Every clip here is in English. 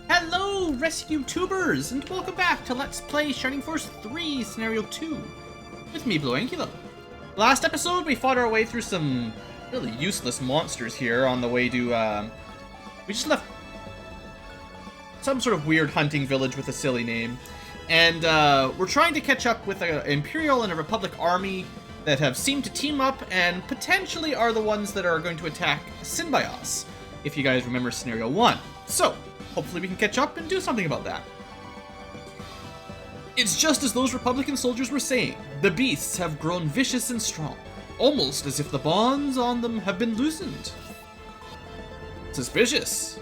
Hello, rescue tubers, and welcome back to Let's Play Shining Force 3 Scenario 2 with me, BlueAnkylo. Last episode, we fought our way through some really useless monsters here on the way to, we just left some sort of weird hunting village with a silly name, and we're trying to catch up with an Imperial and a Republic army that have seemed to team up and potentially are the ones that are going to attack Synbios, if you guys remember Scenario 1. So, hopefully we can catch up and do something about that. It's just as those Republican soldiers were saying. The beasts have grown vicious and strong, almost as if the bonds on them have been loosened. Suspicious.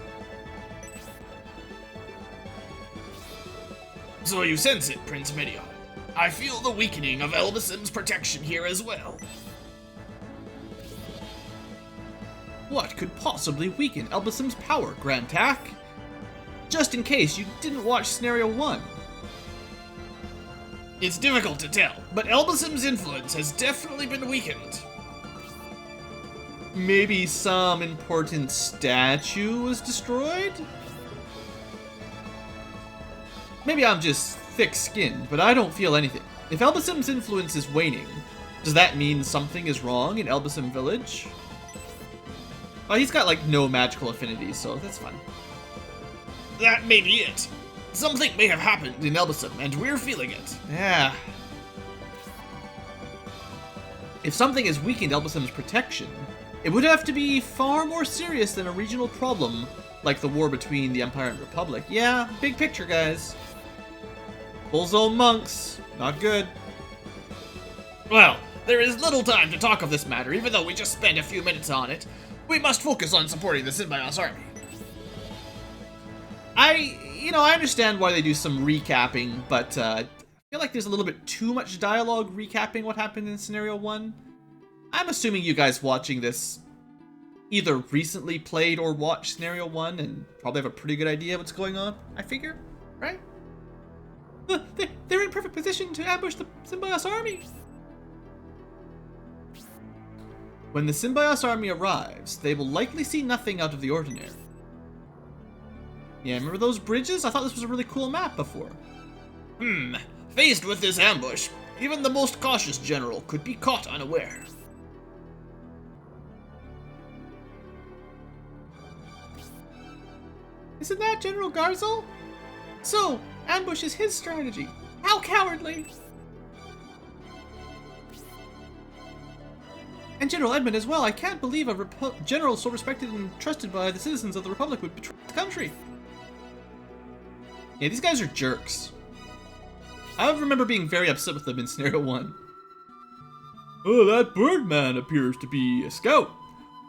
So you sense it, Prince Medion. I feel the weakening of Elbasim's protection here as well. What could possibly weaken Elbasim's power, Grand Tack? Just in case you didn't watch Scenario 1. It's difficult to tell, but Elbasim's influence has definitely been weakened. Maybe some important statue was destroyed? Maybe I'm just thick-skinned, but I don't feel anything. If Elbasim's influence is waning, does that mean something is wrong in Elbasim Village? Oh, he's got, like, no magical affinity, so that's fine. That may be it. Something may have happened in Elbasim, and we're feeling it. Yeah. If something has weakened Elbasim's protection, it would have to be far more serious than a regional problem, like the war between the Empire and Republic. Yeah, big picture, guys. Full zone monks, not good. Well, there is little time to talk of this matter, even though we just spent a few minutes on it. We must focus on supporting the Synbios army. I understand why they do some recapping, but I feel like there's a little bit too much dialogue recapping what happened in Scenario 1. I'm assuming you guys watching this either recently played or watched Scenario 1 and probably have a pretty good idea what's going on, I figure, right? They're in perfect position to ambush the Synbios army. When the Synbios army arrives, they will likely see nothing out of the ordinary. Yeah, remember those bridges? I thought this was a really cool map before. Faced with this ambush, even the most cautious general could be caught unaware. Isn't that General Garzel? So, ambush is his strategy. How cowardly! And General Edmund as well. I can't believe a general so respected and trusted by the citizens of the Republic would betray the country. Yeah, these guys are jerks. I remember being very upset with them in Scenario 1. Oh, that Birdman appears to be a scout.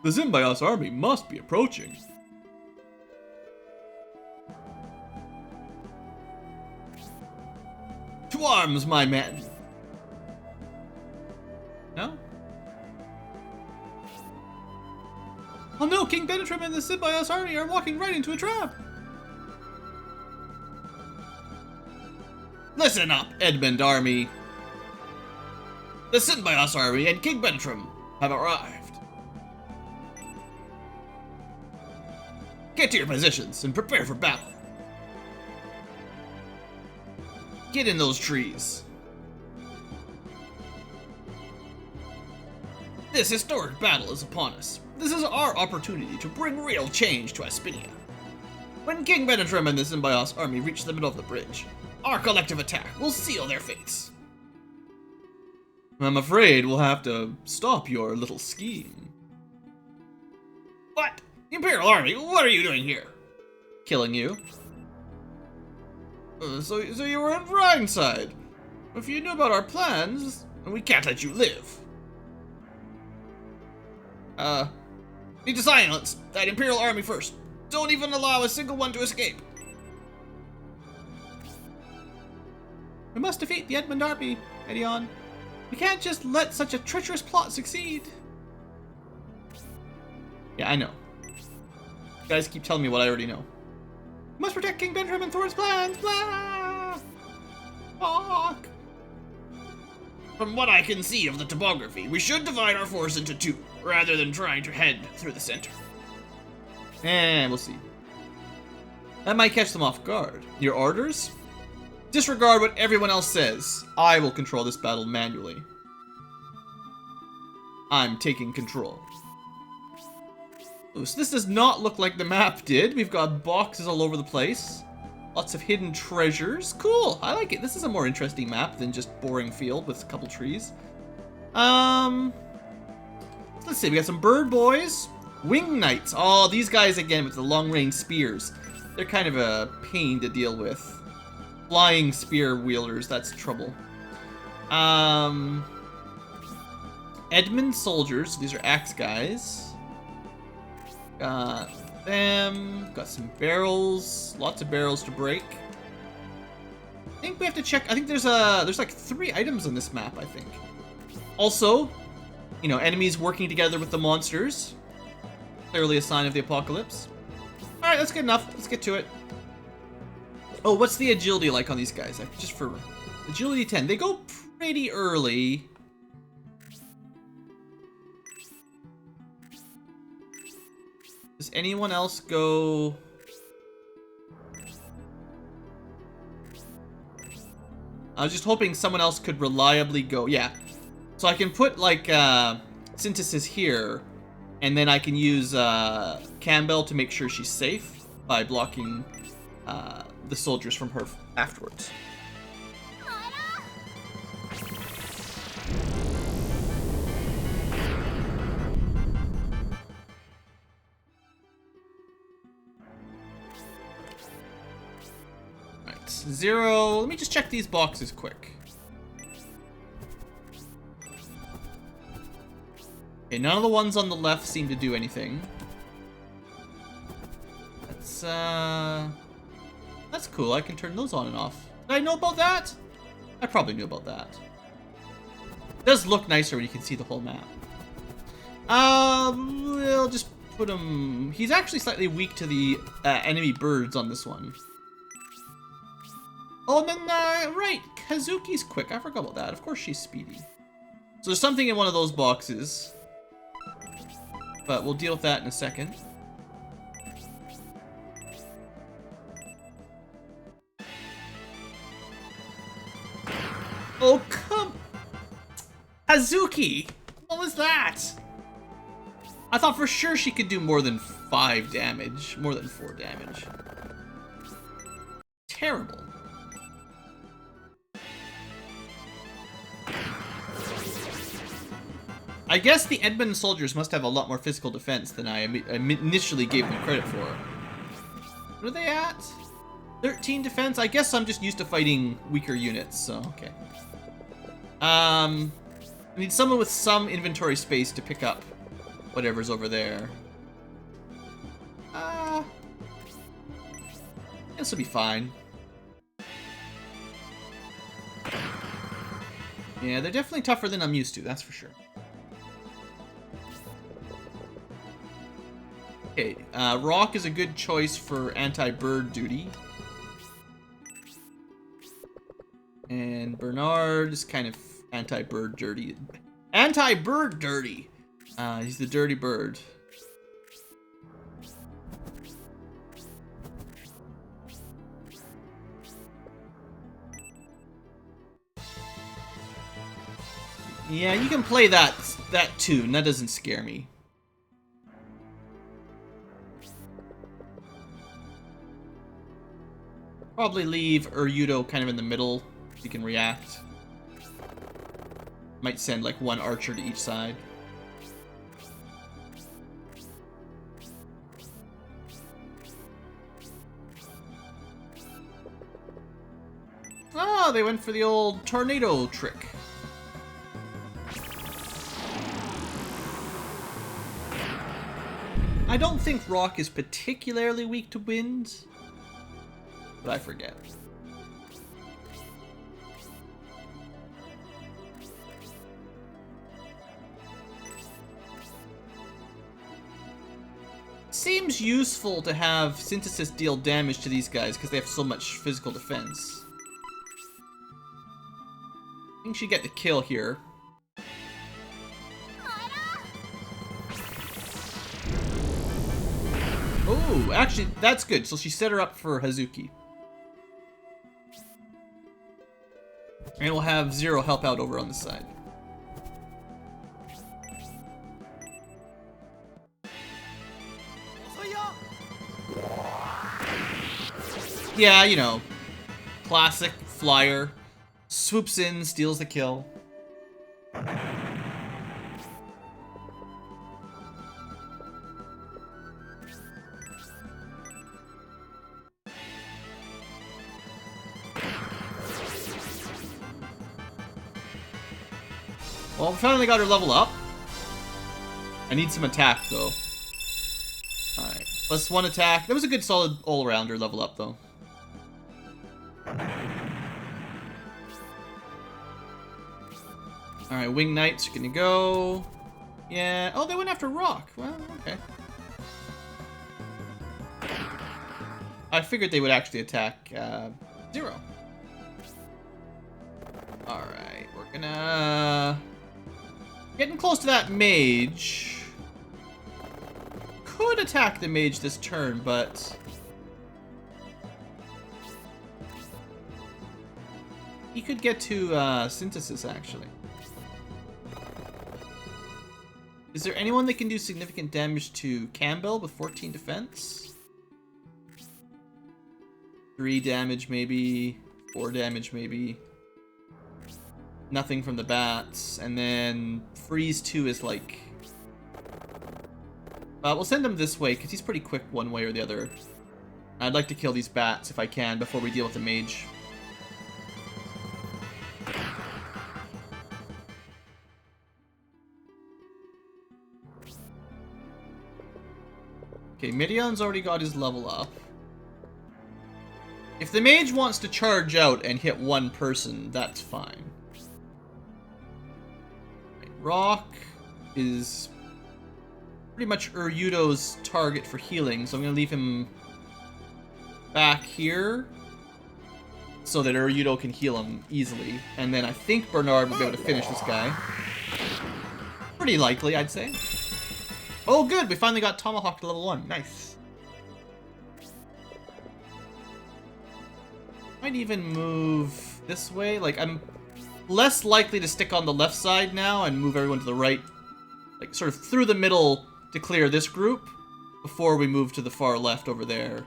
The Synbios army must be approaching. To arms, my men! No? Oh no, King Benetrim and the Synbios army are walking right into a trap! Listen up, Edmund army. The Synbios army and King Benetrim have arrived. Get to your positions and prepare for battle. Get in those trees. This historic battle is upon us. This is our opportunity to bring real change to Aspinia. When King Benetrim and the Synbios army reach the middle of the bridge, our collective attack will seal their fates. I'm afraid we'll have to stop your little scheme. What? Imperial Army, what are you doing here? Killing you. So you were in Rhineside. If you knew about our plans, we can't let you live. Need to silence that Imperial Army first. Don't even allow a single one to escape. We must defeat the Edmund army, Edion. We can't just let such a treacherous plot succeed. Yeah, I know. You guys keep telling me what I already know. We must protect King Benetrim and Thor's plans. Blah! Fuck! From what I can see of the topography, we should divide our force into two, rather than trying to head through the center. We'll see. That might catch them off guard. Your orders? Disregard what everyone else says. I will control this battle manually. I'm taking control. Ooh, so this does not look like the map did. We've got boxes all over the place. Lots of hidden treasures. Cool, I like it. This is a more interesting map than just boring field with a couple trees. Let's see, we got some bird boys. Wing knights. Oh, these guys again with the long range spears. They're kind of a pain to deal with. Flying spear wielders, that's trouble. Edmund soldiers, these are axe guys. Got them. Got some barrels. Lots of barrels to break. I think we have to check. I think there's like 3 items on this map, I think. Also, you know, enemies working together with the monsters. Clearly a sign of the apocalypse. Alright, that's good enough. Let's get to it. Oh, what's the agility like on these guys? Just for agility 10. They go pretty early. Does anyone else go... I was just hoping someone else could reliably go. Yeah. So I can put, like, Synthesis here, and then I can use Campbell to make sure she's safe by blocking the soldiers from her afterwards. Right, 0. Let me just check these boxes quick. Okay, none of the ones on the left seem to do anything. That's cool. I can turn those on and off. Did I know about that? I probably knew about that. It does look nicer when you can see the whole map. We'll just put him... He's actually slightly weak to the enemy birds on this one. Oh, and then, right, Kazuki's quick. I forgot about that. Of course she's speedy. So there's something in one of those boxes. But we'll deal with that in a second. Oh, come... Hazuki! What was that? I thought for sure she could do more than 5 damage. More than 4 damage. Terrible. I guess the Edmund soldiers must have a lot more physical defense than I initially gave them credit for. What are they at? 13 defense? I guess I'm just used to fighting weaker units, so okay. I need someone with some inventory space to pick up whatever's over there. This will be fine. Yeah, they're definitely tougher than I'm used to, that's for sure. Okay, Rock is a good choice for anti-bird duty. And Bernard is kind of anti-bird dirty. Anti-bird dirty! He's the dirty bird. Yeah, you can play that tune. That doesn't scare me. Probably leave Uryudo kind of in the middle. He can react. Might send like 1 archer to each side. Oh, they went for the old tornado trick. I don't think Rock is particularly weak to winds, but I forget. Seems useful to have Synthesis deal damage to these guys because they have so much physical defense. I think she get the kill here. Oh, Ooh, actually, that's good. So she set her up for Hazuki. And we'll have Zero help out over on this side. Yeah, you know, classic flyer. Swoops in, steals the kill. Well, we finally got her level up. I need some attack, though. Alright, +1 attack. That was a good solid all-rounder level up, though. Alright, Wing Knights are gonna go. Yeah. Oh, they went after Rock. Well, okay. I figured they would actually attack Zero. Alright, we're gonna... Getting close to that mage. Could attack the mage this turn, but... He could get to Synthesis, actually. Is there anyone that can do significant damage to Campbell with 14 defense? 3 damage, maybe. 4 damage, maybe. Nothing from the bats. And then Freeze 2 is like... we'll send him this way, because he's pretty quick one way or the other. I'd like to kill these bats if I can before we deal with the mage. Okay, Midion's already got his level up. If the mage wants to charge out and hit one person, that's fine. Rock is pretty much Uryudo's target for healing, so I'm going to leave him back here so that Uryudo can heal him easily. And then I think Bernard will be able to finish this guy. Pretty likely, I'd say. Oh, good! We finally got Tomahawk to level 1. Nice. Might even move this way. Like, I'm less likely to stick on the left side now and move everyone to the right. Like, sort of through the middle to clear this group before we move to the far left over there.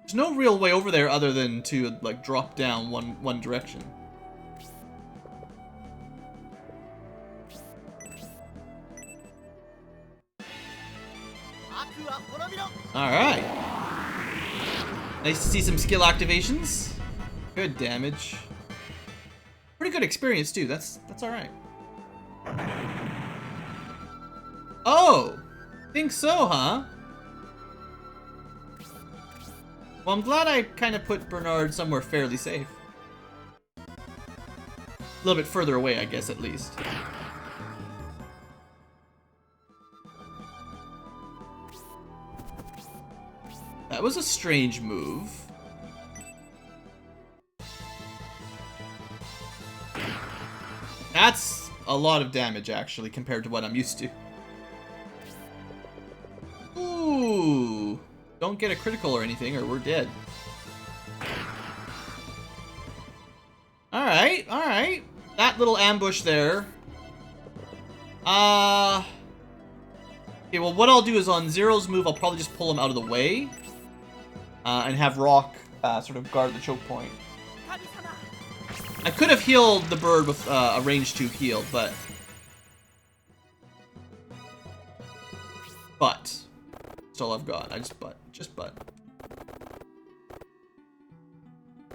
There's no real way over there other than to, like, drop down one direction. Alright. Nice to see some skill activations. Good damage. Pretty good experience too, that's alright. Oh! Think so, huh? Well, I'm glad I kind of put Bernard somewhere fairly safe. A little bit further away, I guess, at least. That was a strange move. That's a lot of damage, actually, compared to what I'm used to. Ooh. Don't get a critical or anything, or we're dead. Alright, alright. That little ambush there. Okay, well, what I'll do is on Zero's move, I'll probably just pull him out of the way. And have Rock sort of guard the choke point. I could have healed the bird with a range 2 heal, but... That's all I've got. I just but.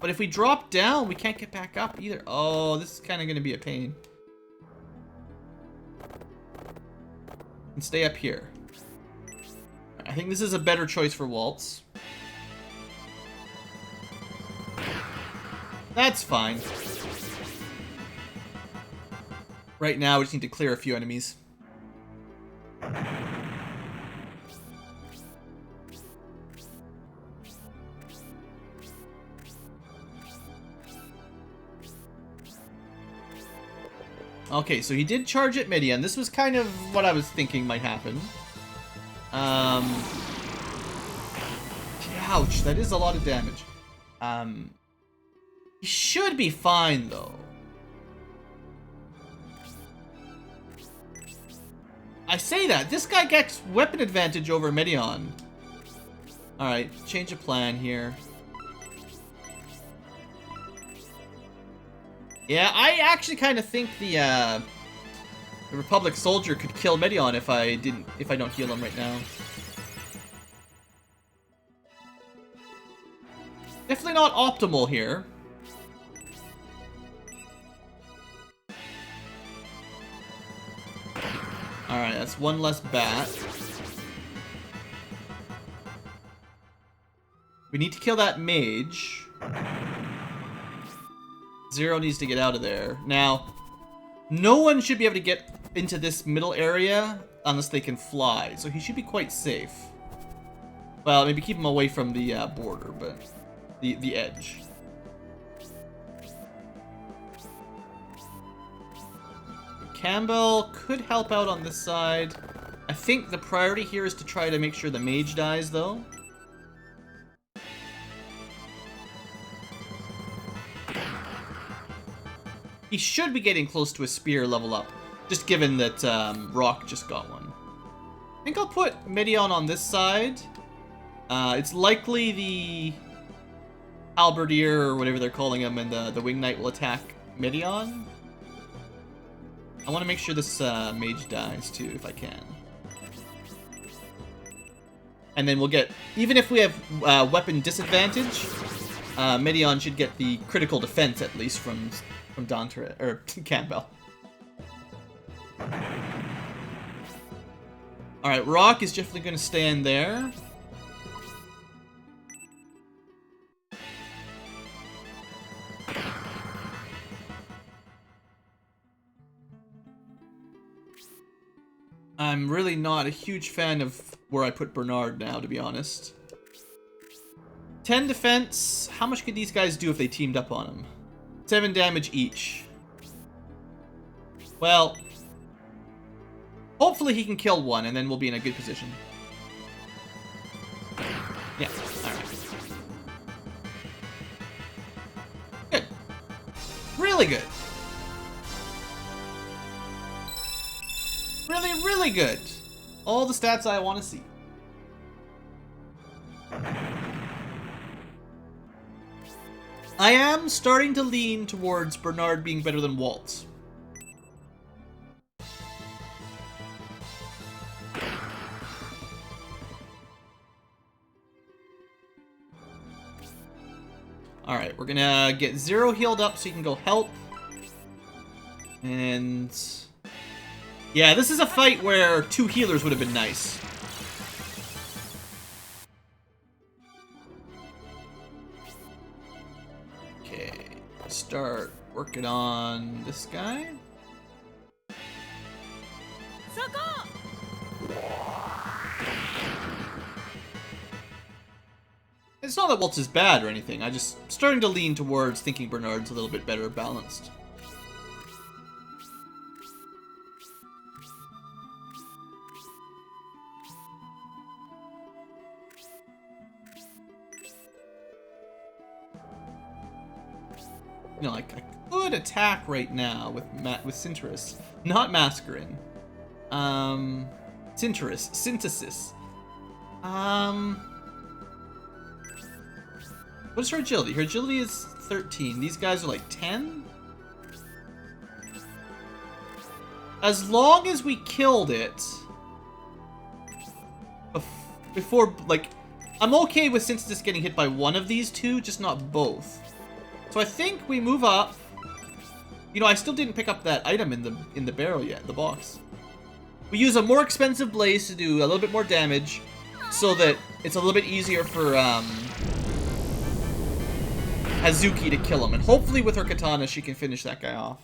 But if we drop down, we can't get back up either. Oh, this is kind of going to be a pain. And stay up here. I think this is a better choice for Waltz. That's fine. Right now, we just need to clear a few enemies. Okay, so he did charge at Midian. This was kind of what I was thinking might happen. Ouch, that is a lot of damage. He should be fine, though. I say that. This guy gets weapon advantage over Medion. Alright, change of plan here. Yeah, I actually kind of think the Republic soldier could kill Medion if I don't heal him right now. Definitely not optimal here. Alright, that's one less bat. We need to kill that mage. Zero needs to get out of there. Now, no one should be able to get into this middle area unless they can fly, so he should be quite safe. Well, maybe keep him away from the border, but the edge. Campbell could help out on this side. I think the priority here is to try to make sure the mage dies, though. He should be getting close to a spear level up, just given that Rock just got one. I think I'll put Medion on this side. It's likely the Halberdier, or whatever they're calling him, and the Wing Knight will attack Medion. I want to make sure this mage dies, too, if I can. And then we'll get... Even if we have weapon disadvantage, Medion should get the critical defense, at least, from Dante, or Campbell. Alright, Rock is definitely going to stand there. I'm really not a huge fan of where I put Bernard now, to be honest. 10 defense. How much could these guys do if they teamed up on him? 7 damage each. Well, hopefully he can kill one, and then we'll be in a good position. Yeah, alright. Good. Really good. Really, really good. All the stats I want to see. I am starting to lean towards Bernard being better than Walt. Alright, we're gonna get Zero healed up so he can go help. And... yeah, this is a fight where 2 healers would have been nice. Okay, start working on this guy. It's not that Waltz is bad or anything, I'm just starting to lean towards thinking Bernard's a little bit better balanced. You know, like, I could attack right now with Synteris. Not Mascarin. Synteris. Synthesis. What is her agility? Her agility is 13. These guys are like 10? As long as we killed it... before, like... I'm okay with Synthesis getting hit by one of these two, just not both. So I think we move up. You know, I still didn't pick up that item in the barrel yet, the box. We use a more expensive blaze to do a little bit more damage, so that it's a little bit easier for Hazuki to kill him. And hopefully with her katana she can finish that guy off.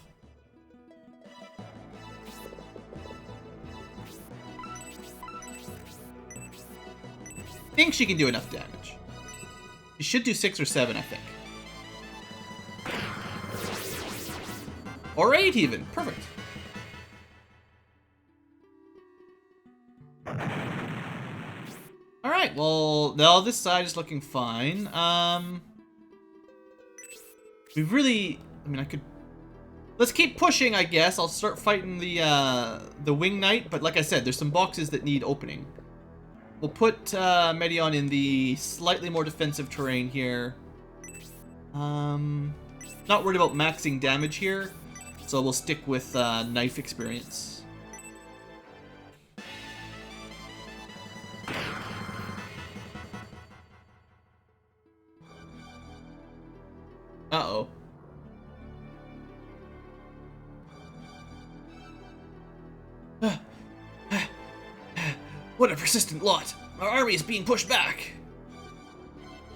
I think she can do enough damage. She should do 6 or 7, I think. Or 8 even. Perfect. well, now this side is looking fine. We really, I mean, I could, let's keep pushing, I guess. I'll start fighting the Wing Knight, but like I said, there's some boxes that need opening. We'll put Medion in the slightly more defensive terrain here. Not worried about maxing damage here, so we'll stick with knife experience. Uh-oh. What a persistent lot. Our army is being pushed back.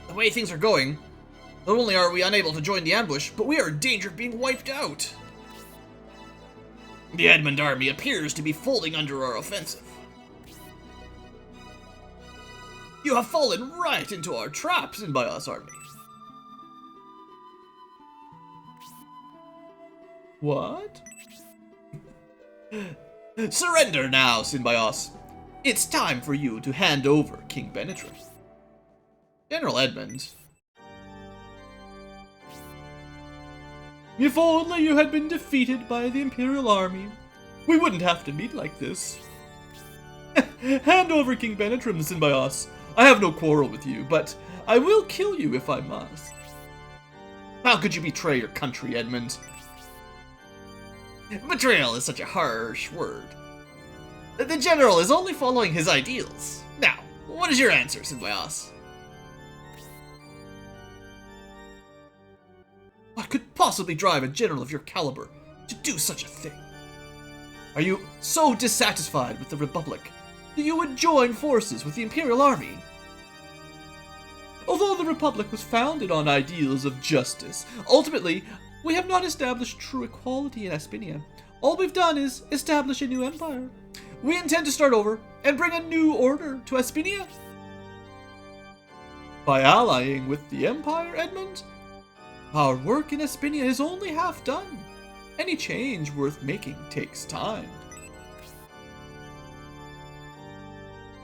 The way things are going, not only are we unable to join the ambush, but we are in danger of being wiped out. The Edmund army appears to be folding under our offensive. You have fallen right into our traps, BlueAnkylo army. What? Surrender now, BlueAnkylo. It's time for you to hand over King Benetrim. General Edmund. If only you had been defeated by the Imperial Army, we wouldn't have to meet like this. Hand over King Benetrim, BlueAnkylo. I have no quarrel with you, but I will kill you if I must. How could you betray your country, Edmund? Betrayal is such a harsh word. The general is only following his ideals. Now, what is your answer, BlueAnkylo? What could possibly drive a general of your caliber to do such a thing? Are you so dissatisfied with the Republic that you would join forces with the Imperial Army? Although the Republic was founded on ideals of justice, ultimately, we have not established true equality in Espinia. All we've done is establish a new empire. We intend to start over and bring a new order to Espinia. By allying with the Empire, Edmund, our work in Espinia is only half done. Any change worth making takes time.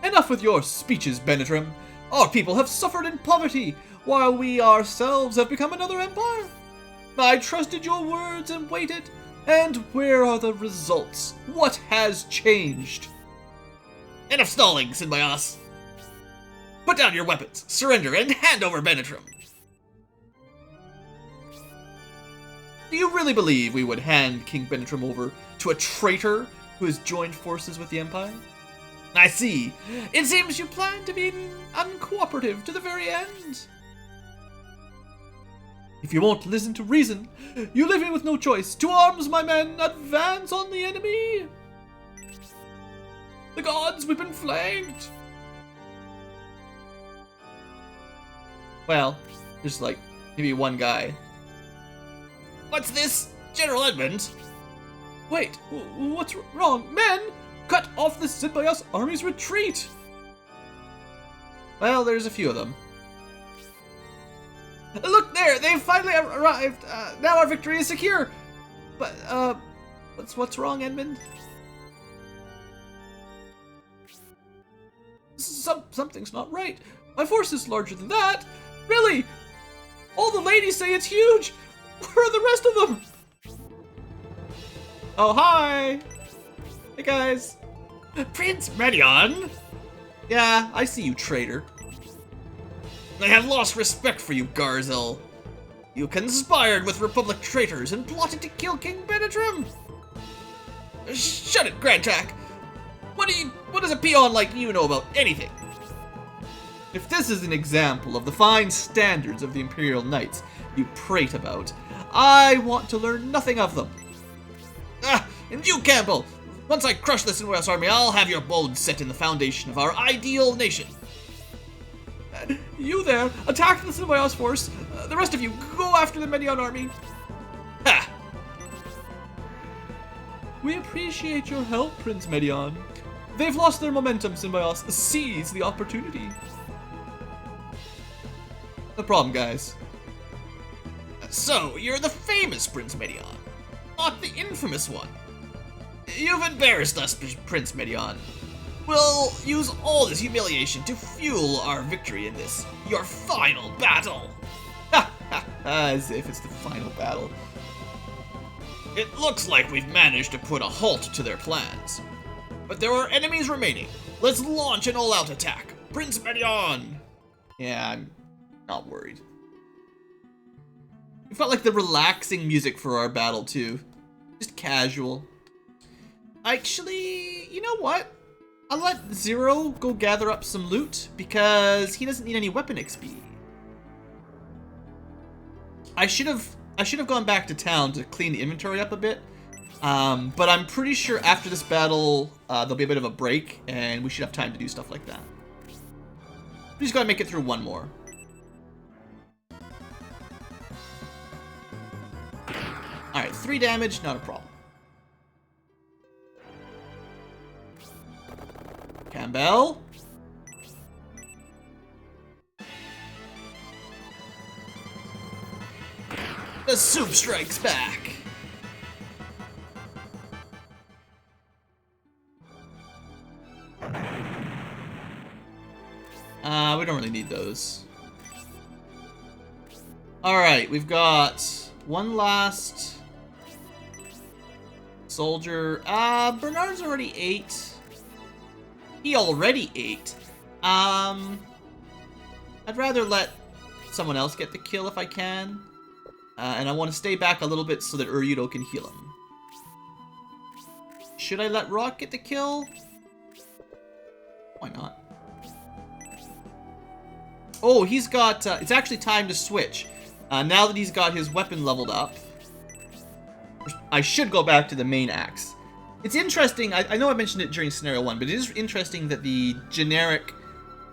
Enough with your speeches, Benetrim. Our people have suffered in poverty, while we ourselves have become another empire. I trusted your words and waited, and where are the results? What has changed? Enough stalling, BlueAnkylo. Put down your weapons, surrender, and hand over Benetrim. Do you really believe we would hand King Benetrim over to a traitor who has joined forces with the Empire? I see. It seems you plan to be uncooperative to the very end. If you won't listen to reason, you leave me with no choice. To arms, my men! Advance on the enemy! The gods, we've been flanked! Well, there's like, maybe one guy. What's this? General Edmund? Wait, what's wrong? Men! Cut off the BlueAnkylo army's retreat! Well, there's a few of them. Look there! They've finally arrived! Now our victory is secure! But, what's wrong, Edmund? Something's not right. My force is larger than that. Really? All the ladies say it's huge! Where are the rest of them? Oh, hi! Hey, guys. Prince Medion? Yeah, I see you, traitor. I have lost respect for you, Garzel. You conspired with Republic traitors and plotted to kill King Benetrim. Shut it, Grandjack. What does a peon like you know about anything? If this is an example of the fine standards of the Imperial Knights you prate about, I want to learn nothing of them. And you, Campbell, once I crush this BlueAnkylo army, I'll have your bones set in the foundation of our ideal nation. You there, attack the BlueAnkylo force. The rest of you, go after the Medion army. Ha! We appreciate your help, Prince Medion. They've lost their momentum, BlueAnkylo. Seize the opportunity. No problem, guys. So, you're the famous Prince Medion, not the infamous one. You've embarrassed us, Prince Medion. We'll use all this humiliation to fuel our victory in this, your final battle. Ha ha ha, as if it's the final battle. It looks like we've managed to put a halt to their plans. But there are enemies remaining. Let's launch an all-out attack. Prince Medion! Yeah, I'm not worried. We've got like the relaxing music for our battle too. Just casual. Actually, you know what? I'll let Zero go gather up some loot because he doesn't need any weapon XP. I should have gone back to town to clean the inventory up a bit. But I'm pretty sure after this battle, there'll be a bit of a break, and we should have time to do stuff like that. We just gotta make it through one more. Alright, 3 damage, not a problem. Campbell. The soup strikes back. We don't really need those. Alright, we've got one last soldier. Bernard's already ate. He already ate. I'd rather let someone else get the kill if I can. And I want to stay back a little bit so that Uryudo can heal him. Should I let Rock get the kill? Why not? Oh, he's got... it's actually time to switch. Now that he's got his weapon leveled up, I should go back to the main axe. It's interesting, I know I mentioned it during Scenario 1, but it is interesting that the generic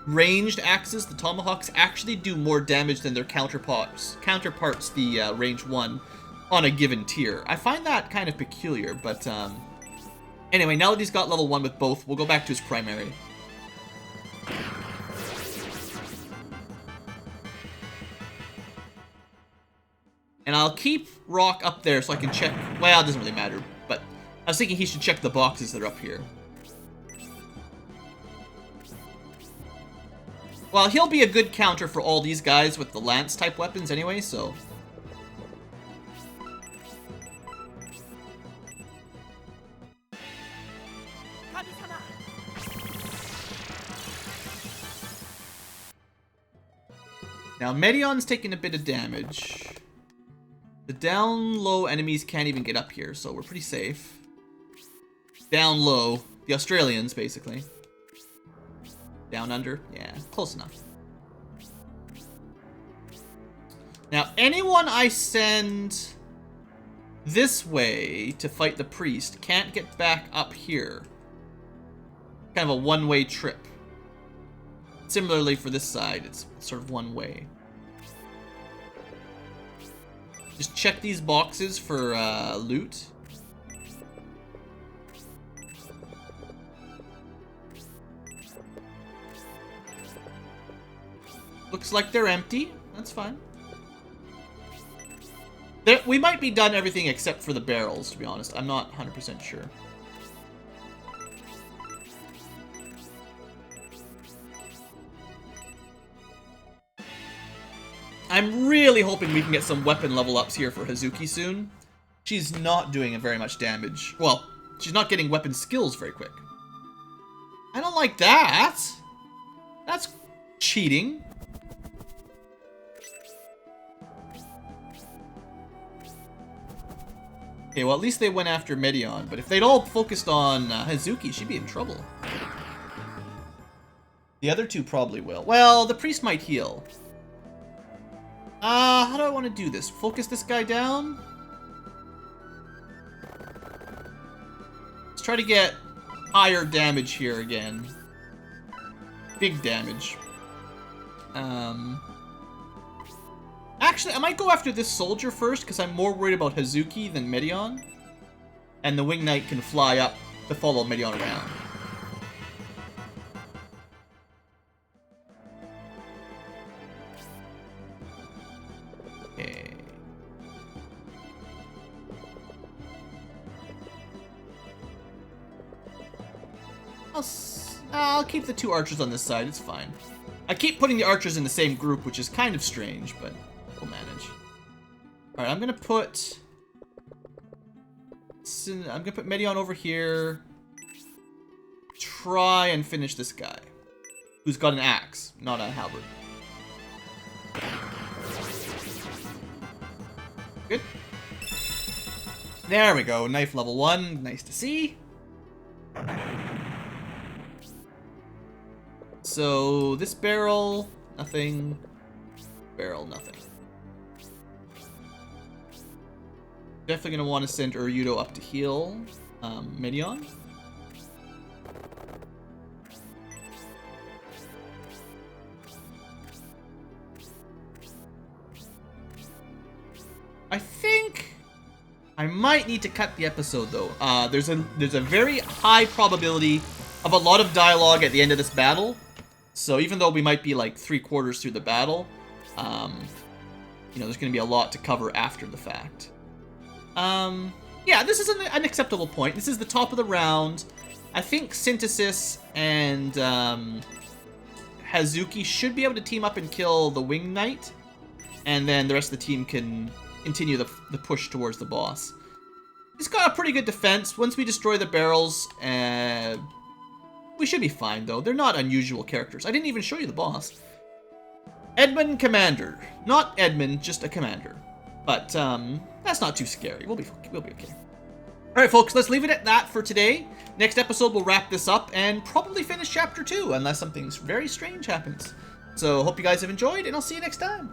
ranged axes, the tomahawks, actually do more damage than their counterparts, the range 1, on a given tier. I find that kind of peculiar, but anyway, now that he's got level 1 with both, we'll go back to his primary. And I'll keep Rock up there so I can check... Well, it doesn't really matter, but I was thinking he should check the boxes that are up here. Well, he'll be a good counter for all these guys with the lance-type weapons anyway, so... Now, Medion's taking a bit of damage. The down low enemies can't even get up here, so we're pretty safe. Down low. The Australians, basically. Down under? Yeah, close enough. Now, anyone I send this way to fight the priest can't get back up here. Kind of a one-way trip. Similarly for this side, it's sort of one way. Just check these boxes for loot. Looks like they're empty. That's fine. We might be done everything except for the barrels, to be honest. I'm not 100% sure. I'm really hoping we can get some weapon level ups here for Hazuki soon. She's not doing very much damage. Well, she's not getting weapon skills very quick. I don't like that. That's cheating. Okay, well, at least they went after Medion, but if they'd all focused on Hazuki, she'd be in trouble. The other two probably will. Well, the priest might heal. How do I want to do this? Focus this guy down? Let's try to get higher damage here again. Big damage. Actually, I might go after this soldier first, because I'm more worried about Hazuki than Medion. And the Wing Knight can fly up to follow Medion around. Okay. I'll keep the 2 archers on this side, it's fine. I keep putting the archers in the same group, which is kind of strange, but we'll manage. Alright, I'm gonna put Medion over here. Try and finish this guy, who's got an axe, not a halberd. Good. There we go, knife level 1, nice to see. So, this barrel, nothing. Barrel, nothing. Definitely going to want to send Uryudo up to heal Medion. I think I might need to cut the episode though. There's a very high probability of a lot of dialogue at the end of this battle. So even though we might be like 3/4 through the battle, you know, there's going to be a lot to cover after the fact. Yeah, this is an acceptable point. This is the top of the round. I think Synthesis and Hazuki should be able to team up and kill the Wing Knight, and then the rest of the team can continue the push towards the boss. He's got a pretty good defense. Once we destroy the barrels, we should be fine, though. They're not unusual characters. I didn't even show you the boss. Edmund Commander. Not Edmund, just a commander. But, that's not too scary. We'll be okay. Alright, folks, let's leave it at that for today. Next episode, we'll wrap this up and probably finish Chapter 2, unless something very strange happens. So, hope you guys have enjoyed, and I'll see you next time.